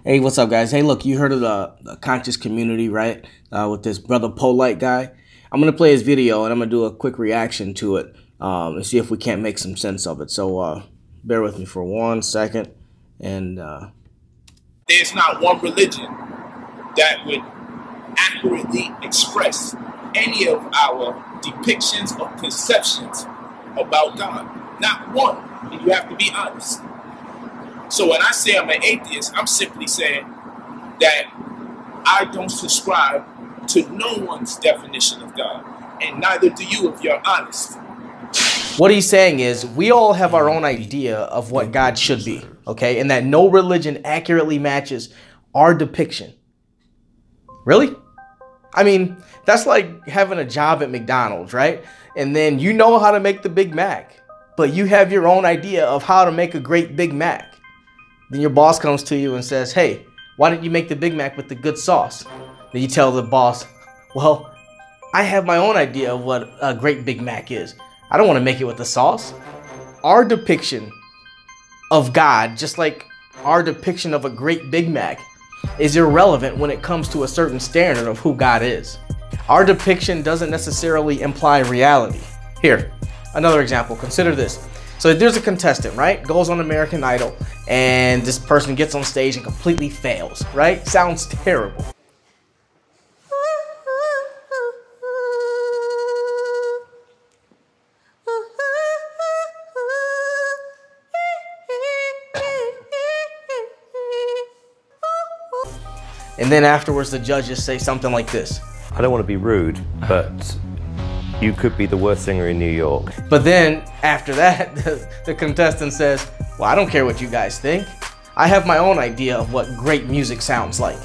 Hey, what's up, guys? Hey, look, you heard of the conscious community, right? With this brother POLIGHT guy. I'm going to play his video, and I'm going to do a quick reaction to it and see if we can't make some sense of it. So bear with me for 1 second. And there's not one religion that would accurately express any of our depictions or conceptions about God. Not one. And you have to be honest. So when I say I'm an atheist, I'm simply saying that I don't subscribe to no one's definition of God. And neither do you if you're honest. What he's saying is we all have our own idea of what God should be, okay? And that no religion accurately matches our depiction. Really? I mean, that's like having a job at McDonald's, right? And then you know how to make the Big Mac, but you have your own idea of how to make a great Big Mac. Then your boss comes to you and says, hey, why didn't you make the Big Mac with the good sauce? Then you tell the boss, well, I have my own idea of what a great Big Mac is. I don't want to make it with the sauce. Our depiction of God, just like our depiction of a great Big Mac, is irrelevant when it comes to a certain standard of who God is. Our depiction doesn't necessarily imply reality. Here, another example. Consider this. So there's a contestant, right? Goes on American Idol, and this person gets on stage and completely fails, right? Sounds terrible. And then afterwards, the judges say something like this. I don't want to be rude, but you could be the worst singer in New York. But then after that, the contestant says, well, I don't care what you guys think. I have my own idea of what great music sounds like.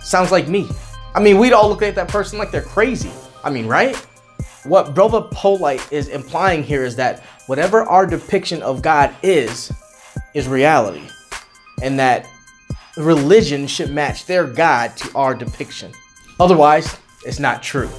Sounds like me. I mean, we'd all look at that person like they're crazy. I mean, right? What brother POLIGHT is implying here is that whatever our depiction of God is reality. And that religion should match their God to our depiction. Otherwise, it's not true.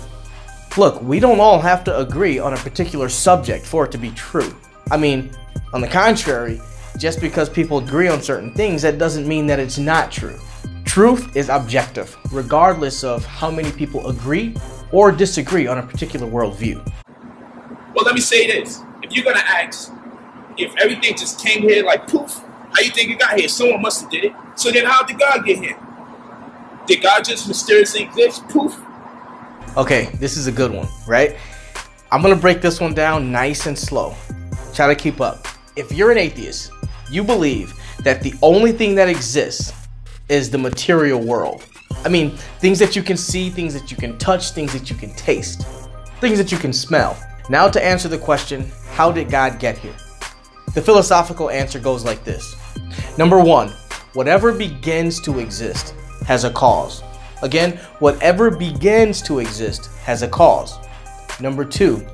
Look, we don't all have to agree on a particular subject for it to be true. I mean, on the contrary, just because people agree on certain things, that doesn't mean that it's not true. Truth is objective, regardless of how many people agree or disagree on a particular worldview. Well, let me say this. If you're going to ask if everything just came here like poof, how you think it got here? Someone must have did it. So then how did God get here? Did God just mysteriously exist? Poof. Okay, this is a good one, right? I'm gonna break this one down nice and slow. Try to keep up. If you're an atheist, you believe that the only thing that exists is the material world. I mean, things that you can see, things that you can touch, things that you can taste, things that you can smell. Now to answer the question, how did God get here? The philosophical answer goes like this. Number one, whatever begins to exist has a cause. Again, whatever begins to exist has a cause. Number two,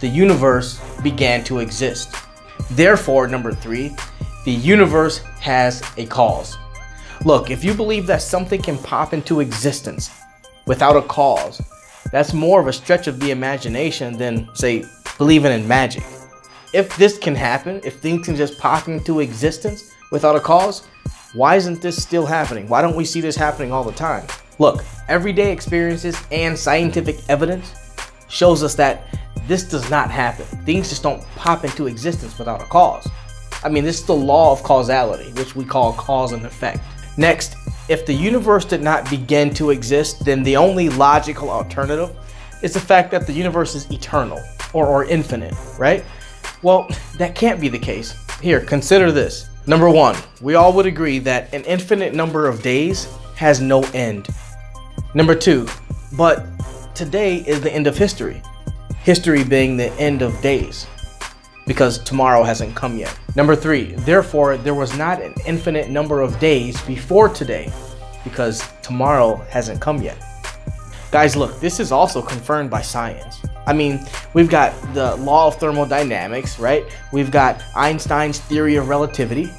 the universe began to exist. Therefore, number three, the universe has a cause. Look, if you believe that something can pop into existence without a cause, that's more of a stretch of the imagination than, say, believing in magic. If this can happen, if things can just pop into existence without a cause, why isn't this still happening? Why don't we see this happening all the time? Look, everyday experiences and scientific evidence shows us that this does not happen. Things just don't pop into existence without a cause. I mean, this is the law of causality, which we call cause and effect. Next, if the universe did not begin to exist, then the only logical alternative is the fact that the universe is eternal or infinite, right? Well, that can't be the case. Here, consider this. Number one, we all would agree that an infinite number of days has no end. Number two, but today is the end of history. History being the end of days, because tomorrow hasn't come yet. Number three, therefore, there was not an infinite number of days before today, because tomorrow hasn't come yet. Guys, look, this is also confirmed by science. I mean, we've got the law of thermodynamics, right? We've got Einstein's theory of relativity,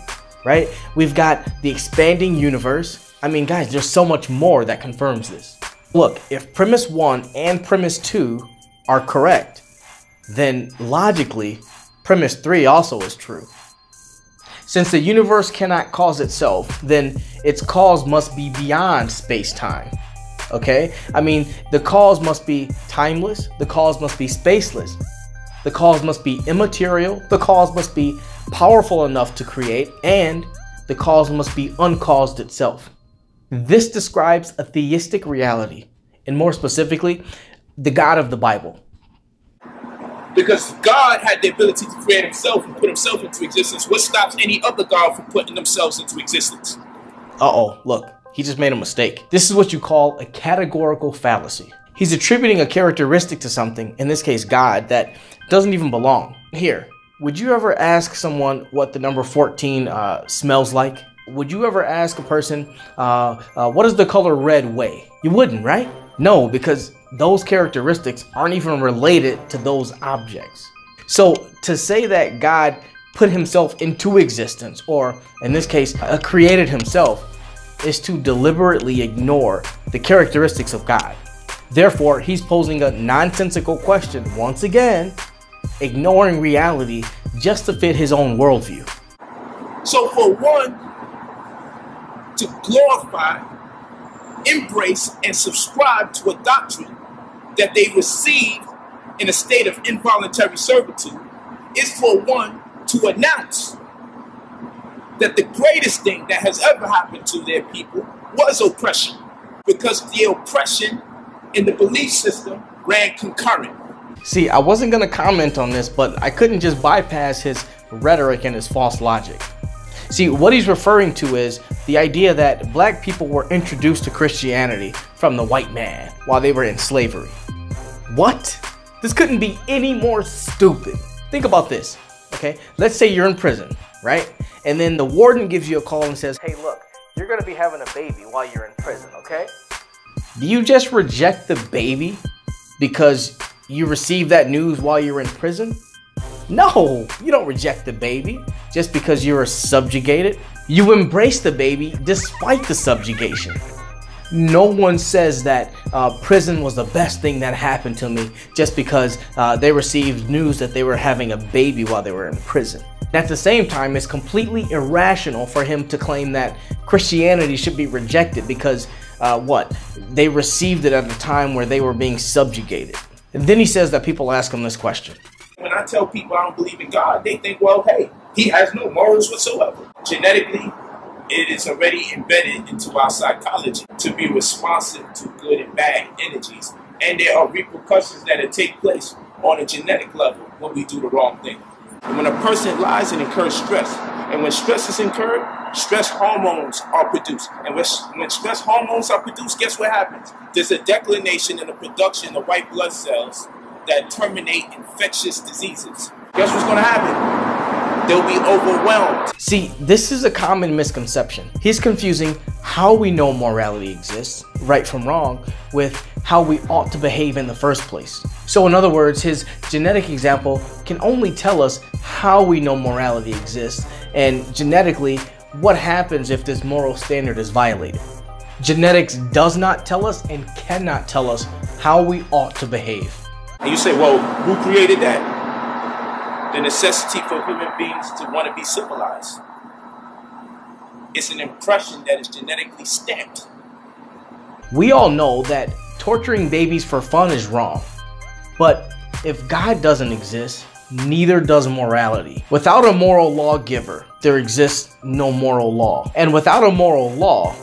right? We've got the expanding universe. I mean, guys, there's so much more that confirms this. Look, if premise 1 and premise 2 are correct, then logically, premise 3 also is true. Since the universe cannot cause itself, then its cause must be beyond space-time. Okay? I mean, the cause must be timeless, the cause must be spaceless, the cause must be immaterial, the cause must be powerful enough to create, and the cause must be uncaused itself. This describes a theistic reality, and more specifically, the God of the Bible. Because God had the ability to create himself and put himself into existence. What stops any other God from putting themselves into existence? Uh-oh, look, he just made a mistake. This is what you call a categorical fallacy. He's attributing a characteristic to something, in this case God, that doesn't even belong. Here, would you ever ask someone what the number 14 smells like? Would you ever ask a person, what does the color red weigh? You wouldn't, right? No, because those characteristics aren't even related to those objects. So to say that God put himself into existence, or in this case, created himself, is to deliberately ignore the characteristics of God. Therefore, he's posing a nonsensical question, once again, ignoring reality just to fit his own worldview. So for one to glorify, embrace, and subscribe to a doctrine that they received in a state of involuntary servitude is for one to announce that the greatest thing that has ever happened to their people was oppression, because the oppression in the belief system ran concurrent. See, I wasn't going to comment on this, but I couldn't just bypass his rhetoric and his false logic. See, what he's referring to is the idea that black people were introduced to Christianity from the white man while they were in slavery. What? This couldn't be any more stupid. Think about this, okay? Let's say you're in prison, right? And then the warden gives you a call and says, hey, look, you're going to be having a baby while you're in prison, okay? Do you just reject the baby because you received that news while you're in prison? No, you don't reject the baby just because you're subjugated. You embrace the baby despite the subjugation. No one says that prison was the best thing that happened to me just because they received news that they were having a baby while they were in prison. At the same time, it's completely irrational for him to claim that Christianity should be rejected because they received it at a time where they were being subjugated. And then he says that people ask him this question. When I tell people I don't believe in God, they think, well, hey, he has no morals whatsoever. Genetically, it is already embedded into our psychology to be responsive to good and bad energies. And there are repercussions that take place on a genetic level when we do the wrong thing. And when a person lies, it incurs stress. And when stress is incurred, stress hormones are produced. And when stress hormones are produced, guess what happens? There's a declination in the production of white blood cells that terminate infectious diseases. Guess what's going to happen? They'll be overwhelmed. See, this is a common misconception. He's confusing how we know morality exists, right from wrong, with how we ought to behave in the first place. So in other words, his genetic example can only tell us how we know morality exists, and genetically, what happens if this moral standard is violated. Genetics does not tell us and cannot tell us how we ought to behave. And you say, well, who created that? The necessity for human beings to want to be civilized. It's an impression that is genetically stamped. We all know that torturing babies for fun is wrong. But if God doesn't exist, neither does morality. Without a moral lawgiver, there exists no moral law. And without a moral law,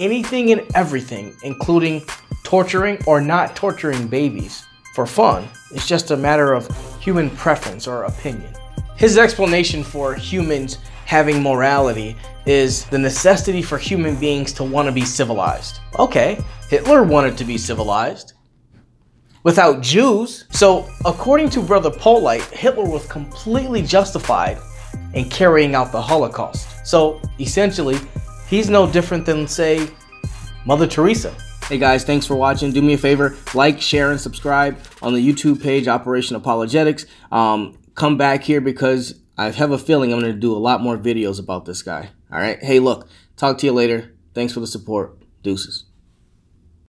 anything and everything, including torturing or not torturing babies for fun, is just a matter of human preference or opinion. His explanation for humans having morality is the necessity for human beings to want to be civilized. Okay, Hitler wanted to be civilized without Jews. So according to Brother POLIGHT, Hitler was completely justified in carrying out the Holocaust. So essentially, he's no different than, say, Mother Teresa. Hey guys, thanks for watching. Do me a favor, like, share, and subscribe on the YouTube page, Operation Apologetics. Come back here because I have a feeling I'm going to do a lot more videos about this guy. All right? Hey, look, talk to you later. Thanks for the support. Deuces.